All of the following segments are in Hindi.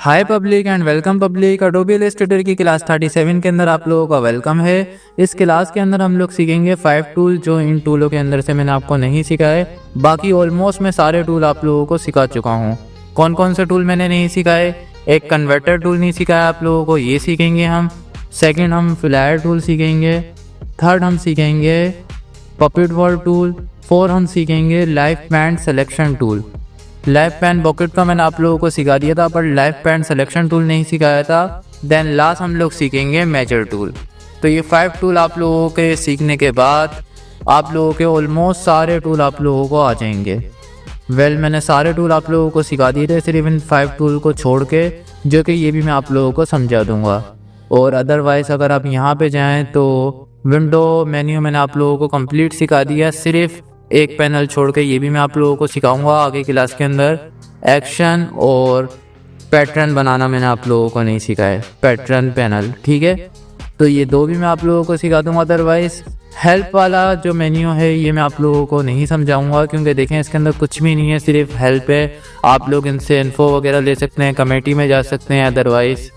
Hi public and welcome public. Adobe Illustrator की क्लास 37 के अंदर आप लोगों का वेलकम है। इस क्लास के अंदर हम लोग सीखेंगे 5 टूल जो इन टूलों के अंदर से मैंने आपको नहीं सिखाए। बाकी ऑलमोस्ट मैं सारे टूल आप लोगों को सिखा चुका हूँ। कौन कौन से टूल मैंने नहीं सिखाए? एक कन्वर्टर टूल नहीं सिखाया आप लोगों को, ये सीखेंगे हम। सेकेंड हम फ्लायर टूल सीखेंगे। थर्ड हम सीखेंगे पपेट वॉल टूल। फोर्थ हम सीखेंगे life band selection tool. Life pan bouquet का मैंने आप लोगों को सिखा दिया था, पर लाइफ पैन सिलेक्शन टूल नहीं सिखाया था। देन लास्ट हम लोग सीखेंगे मेजर टूल। तो ये 5 टूल आप लोगों के सीखने के बाद आप लोगों के ऑलमोस्ट सारे टूल आप लोगों को आ जाएंगे। मैंने सारे टूल आप लोगों को सिखा दिए थे, सिर्फ इन 5 टूल को छोड़ के, जो कि ये भी मैं आप लोगों को समझा दूंगा। और अदरवाइज़ अगर आप यहाँ पे जाएँ तो विंडो मेन्यू मैंने आप लोगों को कंप्लीट सिखा दिया, सिर्फ एक पैनल छोड़ के, ये भी मैं आप लोगों को सिखाऊंगा आगे क्लास के अंदर। एक्शन और पैटर्न बनाना मैंने आप लोगों को नहीं सिखाया, पैटर्न पैनल, ठीक है। तो ये दो भी मैं आप लोगों को सिखा दूंगा। अदरवाइज हेल्प वाला जो मेन्यू है ये मैं आप लोगों को नहीं समझाऊंगा, क्योंकि देखें इसके अंदर कुछ भी नहीं है, सिर्फ हेल्प है। आप लोग इनसे इन्फो वगैरह ले सकते हैं, कमेटी में जा सकते हैं, अदरवाइज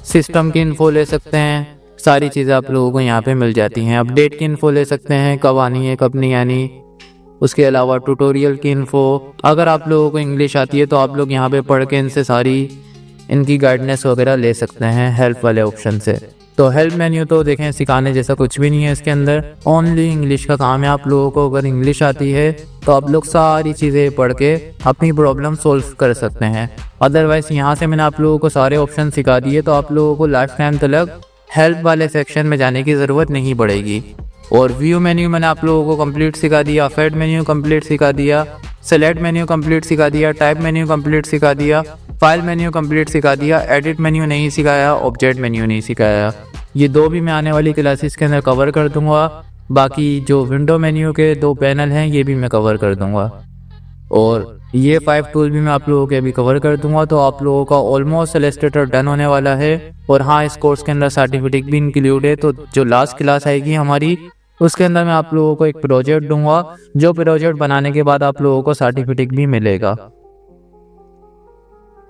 सिस्टम की इन्फो ले सकते हैं। सारी चीज़ें आप लोगों को यहाँ पे मिल जाती हैं। अपडेट की इन्फो ले सकते हैं, कब आनी है कब नहीं आनी। उसके अलावा ट्यूटोरियल की इन्फो, अगर आप लोगों को इंग्लिश आती है तो आप लोग यहाँ पे पढ़ के इनसे सारी इनकी गाइडेंस वगैरह ले सकते हैं हेल्प वाले ऑप्शन से। तो हेल्प मेन्यू तो देखें सिखाने जैसा कुछ भी नहीं है इसके अंदर, ओनली इंग्लिश का काम है। आप लोगों को अगर इंग्लिश आती है तो आप लोग सारी चीज़ें पढ़ के अपनी प्रॉब्लम सोल्व कर सकते हैं। अदरवाइज़ यहाँ से मैंने आप लोगों को सारे ऑप्शन सिखा दिए, तो आप लोगों को लाइफ टाइम तक हेल्प वाले सेक्शन में जाने की ज़रूरत नहीं पड़ेगी। और व्यू मेन्यू मैंने आप लोगों को कंप्लीट सिखा दिया, फेड मेन्यू कंप्लीट सिखा दिया, सेलेक्ट मेन्यू कंप्लीट सिखा दिया, टाइप मेन्यू कंप्लीट सिखा दिया, फाइल मेन्यू कंप्लीट सिखा दिया, एडिट मेन्यू नहीं सिखाया, ऑब्जेक्ट मेन्यू नहीं सिखाया। ये दो भी मैं आने वाली क्लासेस के अंदर कवर कर दूंगा। बाकी जो विंडो मेन्यू के 2 पैनल हैं ये भी मैं कवर कर दूंगा, और ये 5 टूल भी मैं आप लोगों के अभी कवर कर दूंगा। तो आप लोगों का ऑलमोस्ट इलस्ट्रेटर डन होने वाला है। और हाँ, इस कोर्स के अंदर सर्टिफिकेट भी इंक्लूड है। तो जो लास्ट क्लास आएगी हमारी, उसके अंदर मैं आप लोगों को एक प्रोजेक्ट दूंगा, जो प्रोजेक्ट बनाने के बाद आप लोगों को सर्टिफिकेट भी मिलेगा।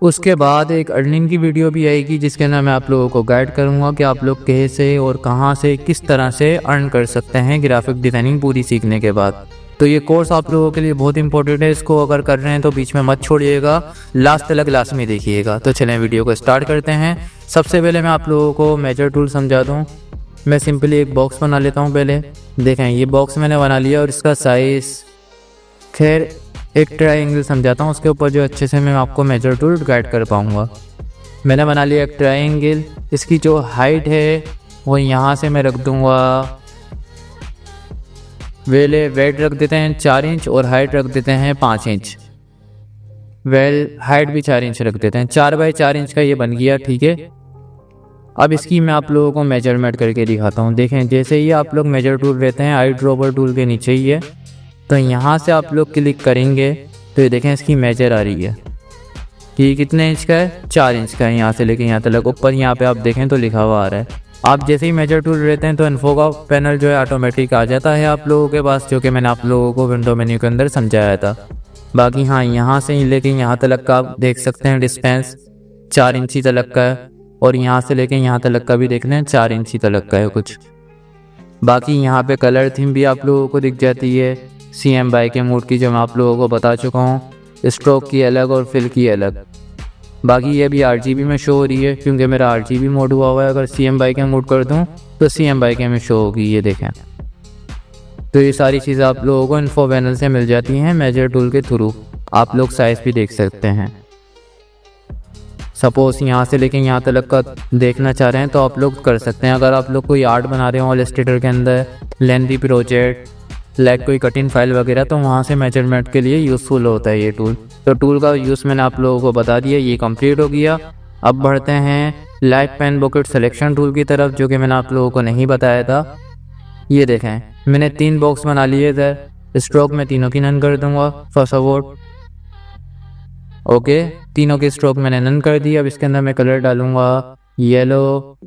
उसके बाद एक अर्निंग की वीडियो भी आएगी, जिसके अंदर मैं आप लोगों को गाइड करूंगा कि आप लोग कैसे और कहाँ से किस तरह से अर्न कर सकते हैं ग्राफिक डिज़ाइनिंग पूरी सीखने के बाद। तो ये कोर्स आप लोगों के लिए बहुत इंपॉर्टेंट है। इसको अगर कर रहे हैं तो बीच में मत छोड़िएगा, लास्ट तक क्लास में देखिएगा। तो चलें वीडियो को स्टार्ट करते हैं। सबसे पहले मैं आप लोगों को मेजर टूल समझा दूं। मैं सिंपली एक बॉक्स बना लेता हूं। पहले देखें, ये बॉक्स मैंने बना लिया और इसका साइज़, खैर एक ट्रायंगल समझाता हूँ, उसके ऊपर जो अच्छे से मैं आपको मेजर टूल गाइड कर पाऊँगा। मैंने बना लिया एक ट्रायंगल। इसकी जो हाइट है वो यहाँ से मैं रख दूँगा, वेट रख देते हैं 4 इंच और हाइट रख देते हैं 5 इंच। हाइट भी 4 इंच रख देते हैं। 4 बाई 4 इंच का ये बन गया, ठीक है। अब इसकी मैं आप लोगों को मेजरमेंट करके दिखाता हूँ। देखें, जैसे ही आप लोग मेजर टूल लेते हैं, आई ड्रॉपर टूल के नीचे ही है, तो यहाँ से आप लोग क्लिक करेंगे तो ये देखें इसकी मेजर आ रही है कि कितने इंच का है, 4 इंच का है। यहाँ से लेके यहाँ तक ऊपर यहाँ पे आप देखें तो लिखा हुआ आ रहा है। आप जैसे ही मेजर टूल लेते हैं तो इन्फो का पैनल जो है ऑटोमेटिक आ जाता है आप लोगों के पास, जो कि मैंने आप लोगों को विंडो मेन्यू के अंदर समझाया था। बाकी हाँ, यहाँ से लेके यहाँ तक का आप देख सकते हैं डिस्टेंस 4 इंची तक का है, और यहाँ से लेके यहाँ तक का भी देख लें 4 इंची तक का है कुछ। बाकी यहाँ पे कलर थीम भी आप लोगों को दिख जाती है, CM बाई के मोड की, जो मैं आप लोगों को बता चुका हूँ। स्ट्रोक की अलग और फिल की अलग। बाकी ये भी RGB में शो हो रही है, क्योंकि मेरा RGB मोड हुआ है। अगर CM बाई के मोड कर दूँ तो CM बाई के में शो होगी, ये देखें। तो ये सारी चीज़ें आप लोगों को इन्फो पैनल से मिल जाती हैं मेजर टूल के थ्रू। आप लोग साइज़ भी देख सकते हैं। सपोज़ यहाँ से लेके यहाँ तक का देखना चाह रहे हैं तो आप लोग कर सकते हैं। अगर आप लोग कोई आर्ट बना रहे हो इलस्ट्रेटर के अंदर, लेंथी प्रोजेक्ट, लाइक कोई कटिंग फाइल वगैरह, तो वहाँ से मेजरमेंट के लिए यूज़फुल होता है ये टूल। तो टूल का यूज़ मैंने आप लोगों को बता दिया, ये कंप्लीट हो गया। अब बढ़ते हैं life pan bouquet selection tool की तरफ, जो कि मैंने आप लोगों को नहीं बताया था। ये देखें, मैंने 3 बॉक्स बना लिए थे। स्ट्रोक में तीनों की नन कर दूंगा, फर्स्ट अवॉर्ड, ओके। तीनों की स्ट्रोक मैंने नन कर दी। अब इसके अंदर मैं कलर डालूंगा येलो,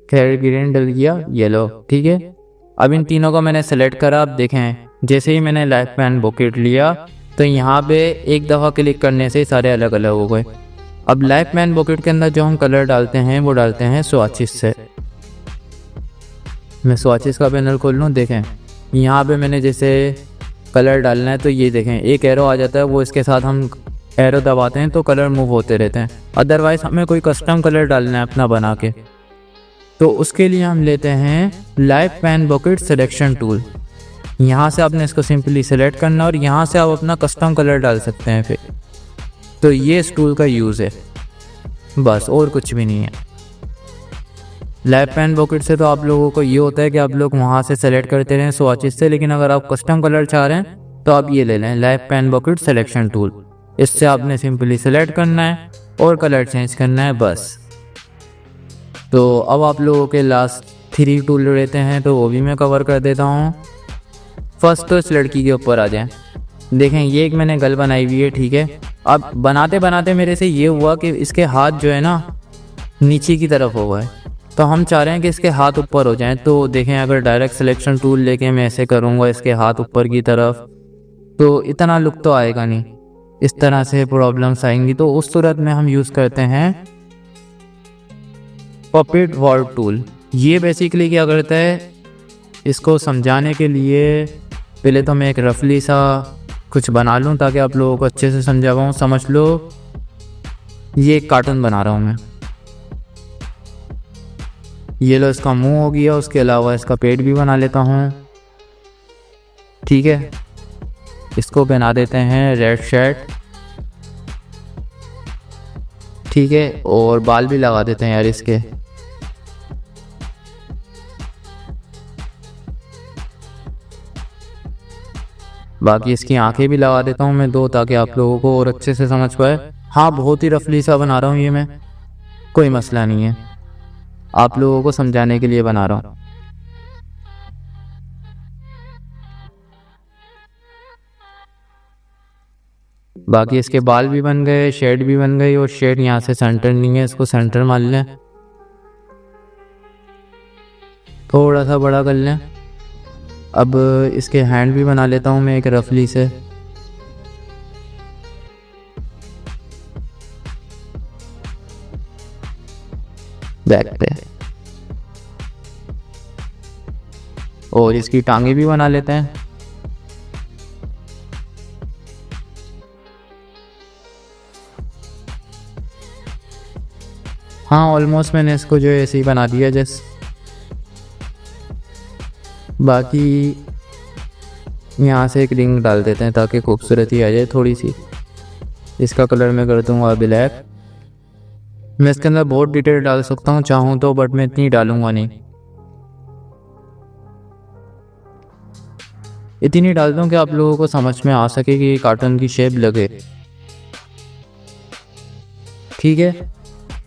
खैर ग्रीन डल गया, येलो, ठीक है। अब इन तीनों को मैंने सेलेक्ट करा। अब देखें, जैसे ही मैंने लाइफ पैन बॉकेट लिया तो यहाँ पे एक दफ़ा क्लिक करने से सारे अलग अलग हो गए। अब लाइफ मैन बकेट के अंदर जो हम कलर डालते हैं वो डालते हैं स्वाचेस से। मैं स्वाचेस का पैनल खोल लूँ, देखें यहाँ पे मैंने जैसे कलर डालना है तो ये देखें एक एरो आ जाता है, वो इसके साथ हम एरो दबाते हैं तो कलर मूव होते रहते हैं। अदरवाइज़ हमें कोई कस्टम कलर डालना है अपना बना के, तो उसके लिए हम लेते हैं life man bucket selection tool. यहाँ से आपने इसको सिंपली सेलेक्ट करना और यहाँ से आप अपना कस्टम कलर डाल सकते हैं फिर। तो ये इस टूल का यूज़ है, बस और कुछ भी नहीं है। लाइफ मैन बकेट से तो आप लोगों को ये होता है कि आप लोग वहाँ से सेलेक्ट करते रहें स्वॉचेस से, लेकिन अगर आप कस्टम कलर चाह रहे हैं तो आप ये ले लें life man bucket selection tool. इससे आपने सिंपली सेलेक्ट करना है और कलर चेंज करना है बस। तो अब आप लोगों के लास्ट 3 टूल रहते हैं तो वो भी मैं कवर कर देता हूँ। फर्स्ट तो इस लड़की के ऊपर आ जाएं। देखें ये एक मैंने गल बनाई हुई है, ठीक है। अब बनाते बनाते मेरे से ये हुआ कि इसके हाथ जो है ना नीचे की तरफ हो गए, तो हम चाह रहे हैं कि इसके हाथ ऊपर हो जाएं। तो देखें अगर डायरेक्ट सिलेक्शन टूल लेके मैं ऐसे करूँगा इसके हाथ ऊपर की तरफ तो इतना लुक तो आएगा नहीं, इस तरह से प्रॉब्लम्स आएंगी। तो उस सूरत में हम यूज़ करते हैं पपेट वार्प टूल। ये बेसिकली क्या करता है, इसको समझाने के लिए पहले तो मैं एक रफली सा कुछ बना लूँ ताकि आप लोगों को अच्छे से समझा पाऊँ। समझ लो ये एक कार्टून बना रहा हूँ मैं, ये लो इसका मुंह हो गया, उसके अलावा इसका पेट भी बना लेता हूँ, ठीक है। इसको पहना देते हैं रेड शर्ट, ठीक है, और बाल भी लगा देते हैं यार इसके। बाकी इसकी आंखें भी लगा देता हूँ मैं 2 ताकि आप लोगों को और अच्छे से समझ पाए। हाँ बहुत ही रफली सा बना रहा हूँ ये मैं, कोई मसला नहीं है, आप लोगों को समझाने के लिए बना रहा हूँ। बाकी इसके बाल भी बन गए, शेड भी बन गई, और शेड यहाँ से सेंटर नहीं है, इसको सेंटर मान लें, थोड़ा सा बड़ा कर लें। अब इसके हैंड भी बना लेता हूँ मैं एक रफली से। बैक पे, और इसकी टांगे भी बना लेते हैं। हाँ ऑलमोस्ट मैंने इसको जो है ऐसे ही बना दिया जैसे। बाकी यहाँ से एक रिंग डाल देते हैं ताकि खूबसूरती आ जाए थोड़ी सी। इसका कलर मैं कर दूँगा ब्लैक। मैं इसके अंदर बहुत डिटेल डाल सकता हूँ चाहूँ तो, बट मैं इतनी डालूँगा नहीं, इतनी डाल दूँ कि आप लोगों को समझ में आ सके कि ये कार्टून की शेप लगे, ठीक है।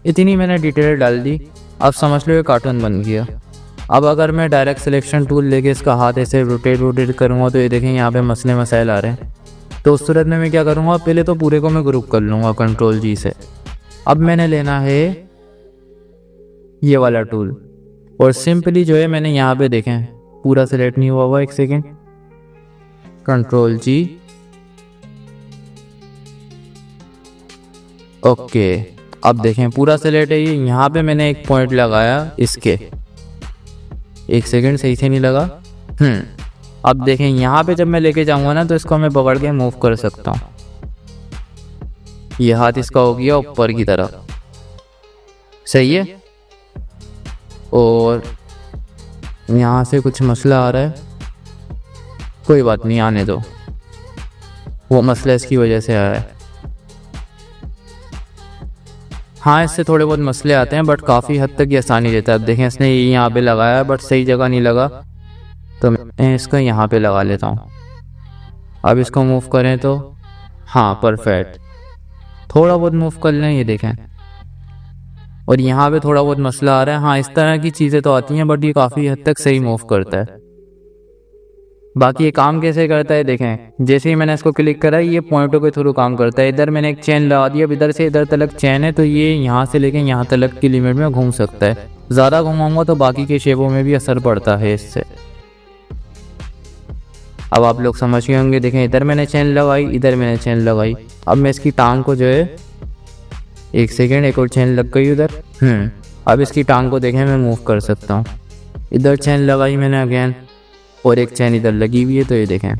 इतनी मैंने डिटेल डाल दी, अब समझ लो ये कार्टून बन गया। अब अगर मैं डायरेक्ट सिलेक्शन टूल लेके इसका हाथ ऐसे रोटेट करूँगा तो ये देखें यहाँ पे मसले मसाइल आ रहे हैं। तो उस सूरत में मैं क्या करूँगा, पहले तो पूरे को मैं ग्रुप कर लूँगा कंट्रोल जी से। अब मैंने लेना है ये वाला टूल, और सिंपली जो है मैंने यहाँ पे देखें पूरा सिलेक्ट नहीं हुआ हुआ, एक सेकेंड, कंट्रोल जी, ओके। अब देखें पूरा सिलेक्ट है ये। यहाँ पे मैंने एक पॉइंट लगाया इसके, एक सेकंड सही से नहीं लगा। अब देखें यहाँ पे जब मैं लेके जाऊँगा ना तो इसको मैं पकड़ के मूव कर सकता हूँ। ये हाथ इसका हो गया ऊपर की तरफ, सही है। और यहाँ से कुछ मसला आ रहा है, कोई बात नहीं आने दो, वो मसला इसकी वजह से आ रहा है। हाँ इससे थोड़े बहुत मसले आते हैं बट काफ़ी हद तक ये आसानी रहता है। अब देखें इसने यहाँ पे लगाया बट सही जगह नहीं लगा, तो मैं इसका यहाँ पे लगा लेता हूँ। अब इसको मूव करें तो हाँ परफेक्ट, थोड़ा बहुत मूव कर लें, ये देखें। और यहाँ पे थोड़ा बहुत मसला आ रहा है। हाँ इस तरह की चीज़ें तो आती हैं बट ये काफ़ी हद तक सही मूव करता है। बाकी ये काम कैसे करता है देखें, जैसे ही मैंने इसको क्लिक करा ये पॉइंटों के थ्रू काम करता है। इधर मैंने एक चेन लगा दिया, अब इधर से इधर तक चेन है तो ये यहाँ से लेके यहाँ तक की लिमिट में घूम सकता है। ज़्यादा घुमाऊंगा तो बाकी के शेपों में भी असर पड़ता है इससे। अब आप लोग समझ गए होंगे, देखें इधर मैंने चेन लगाई, इधर मैंने चेन लगाई। अब मैं इसकी टांग को जो है एक सेकेंड, एक और चेन लग गई उधर। अब इसकी टांग को देखें, मैं मूव कर सकता हूँ। इधर चेन लगाई मैंने अगेन, और एक चेन इधर लगी हुई है। तो ये देखें,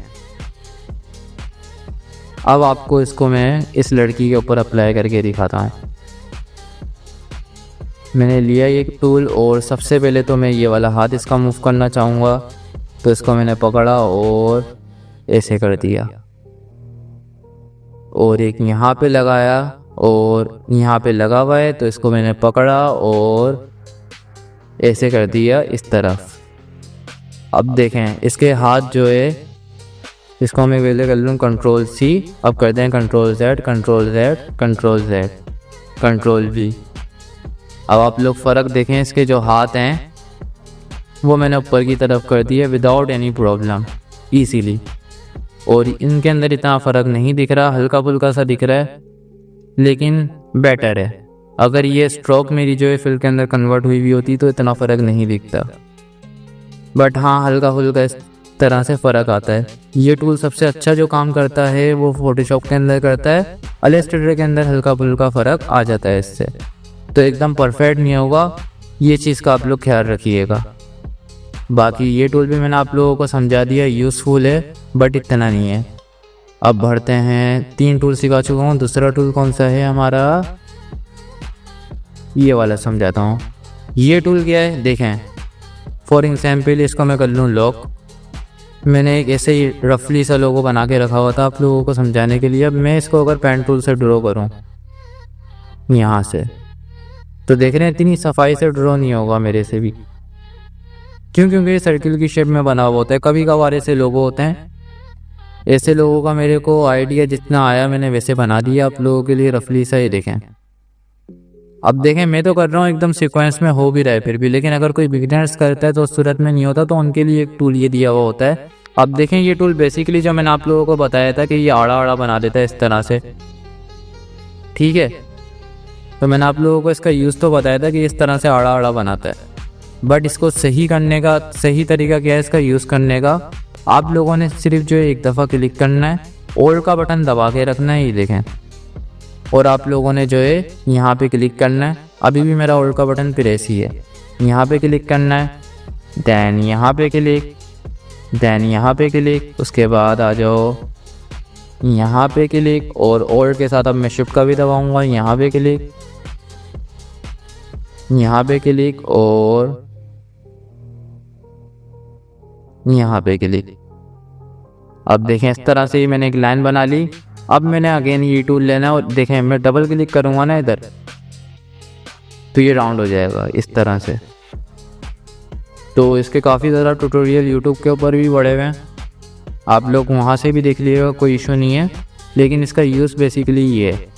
अब आपको इसको मैं इस लड़की के ऊपर अप्लाई करके दिखाता हूँ। मैंने लिया ये टूल, और सबसे पहले तो मैं ये वाला हाथ इसका मूव करना चाहूँगा। तो इसको मैंने पकड़ा और ऐसे कर दिया, और एक यहाँ पे लगाया और यहाँ पे लगा हुआ है। तो इसको मैंने पकड़ा और ऐसे कर दिया इस तरफ। अब देखें इसके हाथ जो है, इसको मैं पहले कर लूँ कंट्रोल C, अब करते हैं control Z, control Z, control Z, control V। अब आप लोग फ़र्क देखें, इसके जो हाथ हैं वो मैंने ऊपर की तरफ कर दिए विदाउट एनी प्रॉब्लम, ईजीली। और इनके अंदर इतना फ़र्क नहीं दिख रहा, हल्का फुल्का सा दिख रहा है, लेकिन बेटर है। अगर ये स्ट्रोक मेरी जो है फिल के अंदर कन्वर्ट हुई हुई होती तो इतना फ़र्क नहीं दिखता, बट हाँ हल्का फुल्का इस तरह से फ़र्क आता है। ये टूल सबसे अच्छा जो काम करता है वो फोटोशॉप के अंदर करता है, इलस्ट्रेटर के अंदर हल्का फुल्का फ़र्क आ जाता है इससे, तो एकदम परफेक्ट नहीं होगा। ये चीज़ का आप लोग ख्याल रखिएगा। बाकी ये टूल भी मैंने आप लोगों को समझा दिया, यूज़फुल है बट इतना नहीं है। अब बढ़ते हैं, 3 टूल सिखा चुका हूँ। दूसरा टूल कौन सा है हमारा, ये वाला समझाता हूँ। ये टूल क्या है देखें, फॉर एग्जाम्पल इसको मैं कर लूँ लॉक। मैंने एक ऐसे ही रफली सा लोगो बना के रखा हुआ था आप लोगों को समझाने के लिए। अब मैं इसको अगर पेन टूल से ड्रॉ करूँ यहाँ से, तो देख रहे हैं इतनी सफाई से ड्रॉ नहीं होगा मेरे से भी, क्योंकि ये सर्किल की शेप में बना हुआ होता है। कभी कभार ऐसे लोगो होते हैं, ऐसे लोगों का मेरे को आइडिया जितना आया मैंने वैसे बना दिया आप लोगों के लिए रफली सा। ये देखें, अब देखें मैं तो कर रहा हूँ एकदम सीक्वेंस में हो भी रहा है फिर भी, लेकिन अगर कोई बिगिनर्स करता है तो उस सूरत में नहीं होता, तो उनके लिए एक टूल ये दिया हुआ होता है। अब देखें ये टूल बेसिकली जो मैंने आप लोगों को बताया था कि ये आड़ा आड़ा बना देता है इस तरह से, ठीक है। तो मैंने आप लोगों को इसका यूज़ तो बताया था कि इस तरह से आड़ा आड़ा बनाता है, बट इसको सही करने का सही तरीका क्या है इसका यूज़ करने का, आप लोगों ने सिर्फ जो है एक दफ़ा क्लिक करना है, ऑल का बटन दबा के रखना है, ये देखें, और आप लोगों ने जो है यहाँ पे क्लिक करना है। अभी भी मेरा ऑल का बटन प्रेस ही है, यहाँ पे क्लिक करना है, दैन यहाँ पे क्लिक, दैन यहाँ पे क्लिक, उसके बाद आ जाओ यहाँ पे क्लिक, और ऑल के साथ अब मैं शिफ्ट का भी दबाऊँगा, यहाँ पे क्लिक, यहाँ पे क्लिक, और यहाँ पे क्लिक। अब देखें इस तरह से ही मैंने एक लाइन बना ली। अब मैंने अगेन ये टूल लेना है, और देखें मैं डबल क्लिक करूँगा ना इधर, तो ये राउंड हो जाएगा इस तरह से। तो इसके काफ़ी ज़्यादा ट्यूटोरियल यूट्यूब के ऊपर भी पड़े हुए हैं, आप लोग वहाँ से भी देख लीजिएगा, कोई इशू नहीं है। लेकिन इसका यूज़ बेसिकली ये है।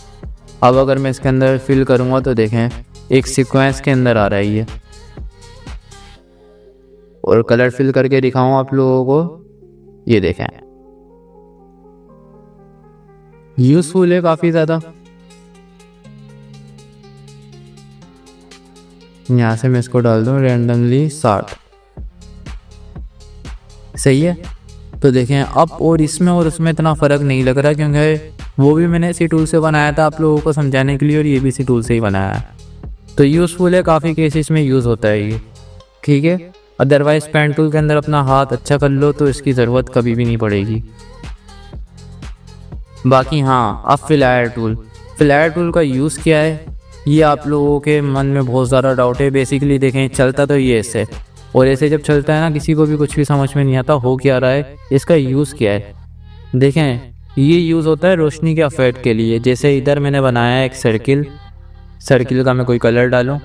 अब अगर मैं इसके अंदर फिल करूँगा तो देखें एक सीक्वेंस के अंदर आ रहा है ये, और कलर फिल करके दिखाऊँ आप लोगों को, ये देखें यूज़फुल है काफ़ी ज़्यादा। यहाँ से मैं इसको डाल दूँ रैंडमली 60, सही है। तो देखें अब और इसमें और उसमें इतना फ़र्क नहीं लग रहा, क्योंकि वो भी मैंने इसी टूल से बनाया था आप लोगों को समझाने के लिए, और ये भी इसी टूल से ही बनाया है। तो यूज़फुल है, काफ़ी केसेस में यूज़ होता है ये, ठीक है। अदरवाइज़ पेन टूल के अंदर अपना हाथ अच्छा कर लो तो इसकी ज़रूरत कभी भी नहीं पड़ेगी। बाकी हाँ, अब फ्लायर टूल का यूज़ क्या है, ये आप लोगों के मन में बहुत ज़्यादा डाउट है। बेसिकली देखें चलता तो ये ऐसे, और ऐसे जब चलता है ना किसी को भी कुछ भी समझ में नहीं आता हो क्या रहा है, इसका यूज़ क्या है। देखें ये यूज़ होता है रोशनी के इफेक्ट के लिए। जैसे इधर मैंने बनाया है एक सर्किल का मैं कोई कलर डालूँ,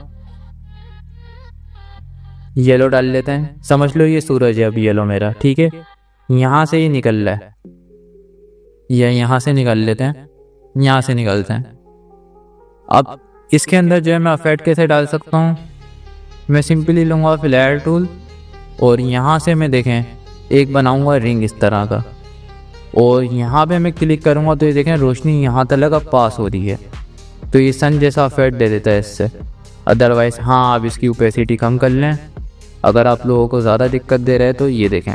येलो डाल लेते हैं, समझ लो ये सूरज है अब येलो मेरा, ठीक है। यहाँ से ही निकल रहा है, या यहाँ से निकाल लेते हैं, यहाँ से निकालते हैं। अब इसके अंदर जो है मैं इफेक्ट कैसे डाल सकता हूँ, मैं सिंपली लूँगा फ्लायर टूल, और यहाँ से मैं देखें एक बनाऊँगा रिंग इस तरह का, और यहाँ पे मैं क्लिक करूँगा तो ये देखें रोशनी यहाँ तक अब पास हो रही है, तो ये सन जैसा इफेक्ट दे देता है इससे। अदरवाइज़ हाँ, आप इसकी ओपेसिटी कम कर लें अगर आप लोगों को ज़्यादा दिक्कत दे रहा है तो। ये देखें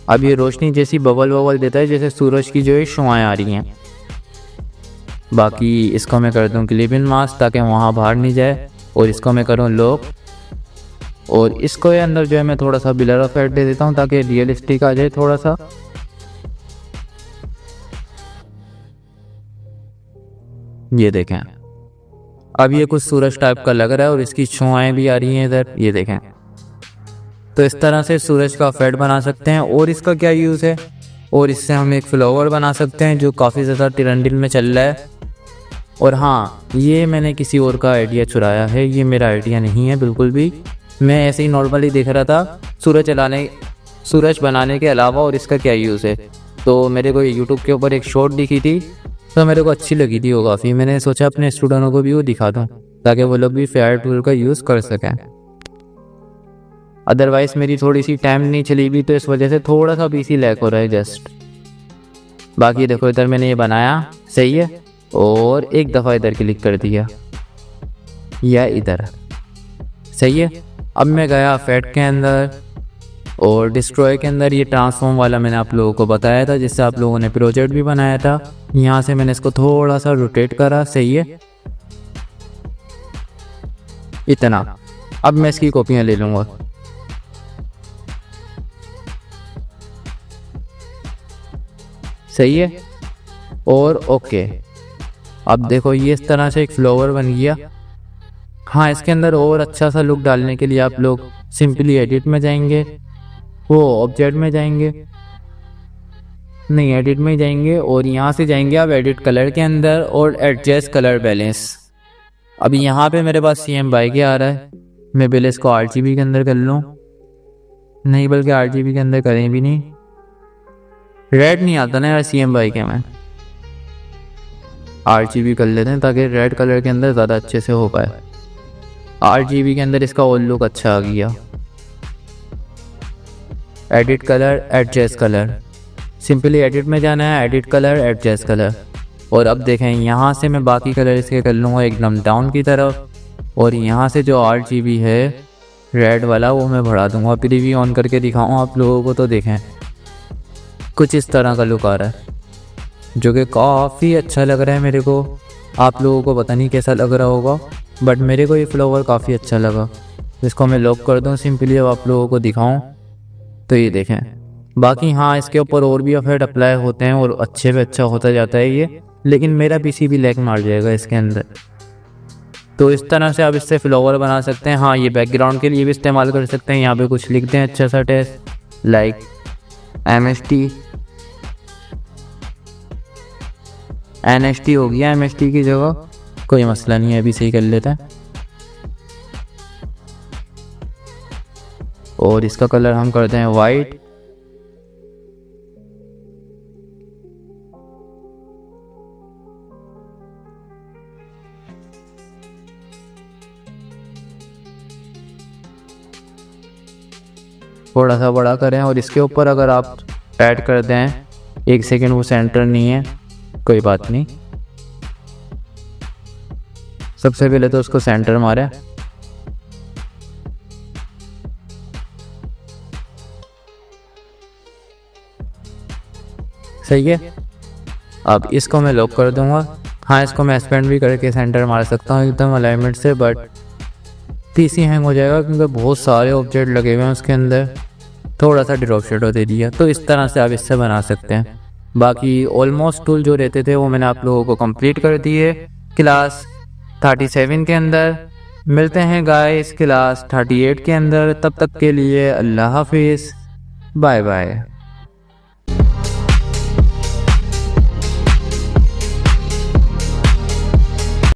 अब ये रोशनी जैसी बबल देता है, जैसे सूरज की जो है शुआएं आ रही हैं, बाकी इसको मैं कर दूँ क्लिप इन मास्क ताकि वहाँ बाहर नहीं जाए, और इसको मैं करूँ लॉक, और इसको अंदर जो है मैं थोड़ा सा ब्लर इफेक्ट दे देता हूँ ताकि रियलिस्टिक आ जाए थोड़ा सा। ये देखें, अब ये कुछ सूरज टाइप का लग रहा है और इसकी छुआएं भी आ रही हैं इधर, ये देखें। तो इस तरह से सूरज का इफेक्ट बना सकते हैं। और इसका क्या यूज़ है, और इससे हम एक फ्लावर बना सकते हैं जो काफ़ी ज़्यादा ट्रेंडिंग में चल रहा है। और हाँ, ये मैंने किसी और का आइडिया चुराया है, ये मेरा आइडिया नहीं है बिल्कुल भी। मैं ऐसे ही नॉर्मली देख रहा था सूरज बनाने के अलावा और इसका क्या यूज़ है। तो मेरे को यूट्यूब के ऊपर एक शॉर्ट दिखी थी, तो मेरे को अच्छी लगी थी वो काफ़ी। मैंने सोचा अपने स्टूडेंटों को भी वो दिखा दूँ ताकि वो लोग भी फेयर टूल का यूज़ कर सकें। अदरवाइज़ मेरी थोड़ी सी टाइम नहीं चली भी, तो इस वजह से थोड़ा सा पीसी लैग हो रहा है जस्ट। बाकी देखो इधर मैंने ये बनाया, सही है, और एक दफ़ा इधर क्लिक कर दिया या इधर, सही है। अब मैं गया इफेक्ट के अंदर और डिस्ट्रॉय के अंदर, ये ट्रांसफॉर्म वाला मैंने आप लोगों को बताया था जिससे आप लोगों ने प्रोजेक्ट भी बनाया था। यहाँ से मैंने इसको थोड़ा सा रोटेट करा, सही है, इतना। अब मैं इसकी कॉपियाँ ले लूँगा, सही है, और ओके। अब देखो ये इस तरह से एक फ्लावर बन गया। हाँ, इसके अंदर और अच्छा सा लुक डालने के लिए आप लोग सिंपली एडिट में जाएंगे, वो ऑब्जेक्ट में जाएंगे, नहीं एडिट में जाएंगे, और यहाँ से जाएंगे आप एडिट कलर के अंदर और एडजस्ट कलर बैलेंस। अभी यहाँ पे मेरे पास CM बाई के आ रहा है, मैं पहले इसको RGB के अंदर कर लूँ, नहीं बल्कि RGB के अंदर करें भी नहीं, रेड नहीं आता ना यार CM बाई के में, RGB कर लेते हैं ताकि रेड कलर के अंदर ज़्यादा अच्छे से हो पाए। RGB के अंदर इसका और लुक अच्छा आ गया। Edit colour, adjust colour, simply edit में जाना है, एडिट कलर, एडजस्ट कलर। और अब देखें यहाँ से मैं बाकी कलर इसके कर लूँगा एकदम डाउन की तरफ, और यहाँ से जो RGB है रेड वाला वो मैं बढ़ा दूँगा। प्रीव्यू ऑन करके दिखाऊँ आप लोगों को, तो देखें कुछ इस तरह का लुक आ रहा है जो कि काफ़ी अच्छा लग रहा है मेरे को। आप लोगों को पता नहीं कैसा लग रहा होगा, बट मेरे को ये फ्लावर काफ़ी अच्छा लगा। इसको मैं लॉक कर दूँ सिंपली, अब आप लोगों को दिखाऊं तो ये देखें। बाकी हाँ, इसके ऊपर और भी इफेक्ट अप्लाई होते हैं और अच्छे पे अच्छा होता जाता है ये, लेकिन मेरा पीसी भी लैग मार जाएगा इसके अंदर। तो इस तरह से आप इससे फ्लावर बना सकते हैं। हाँ, ये बैकग्राउंड के लिए भी इस्तेमाल कर सकते हैं। यहाँ पे कुछ लिखते हैं अच्छा सा टेस्ट, लाइक NST हो गया, MST की जगह, कोई मसला नहीं है, अभी सही कर लेते हैं। और इसका कलर हम करते हैं वाइट। थोड़ा सा बड़ा करें, और इसके ऊपर अगर आप ऐड कर दें 1 सेकेंड, वो सेंटर नहीं है, कोई बात नहीं। सबसे पहले तो उसको सेंटर मारे, सही है। अब इसको मैं लॉक कर दूंगा। हाँ, इसको मैं एक्सपेंड भी करके सेंटर मार सकता हूँ एकदम अलाइनमेंट से, बट पीसी हैंग हो जाएगा क्योंकि बहुत सारे ऑब्जेक्ट लगे हुए हैं उसके अंदर। थोड़ा सा ड्रॉप शेडो दे दिया, तो इस तरह से आप इससे बना सकते हैं। बाकी ऑलमोस्ट टूल जो रहते थे वो मैंने आप लोगों को कंप्लीट कर दिए क्लास 37 के अंदर। मिलते हैं गाइस क्लास 38 के अंदर, तब तक के लिए अल्लाह हाफिज़, बाय बाय।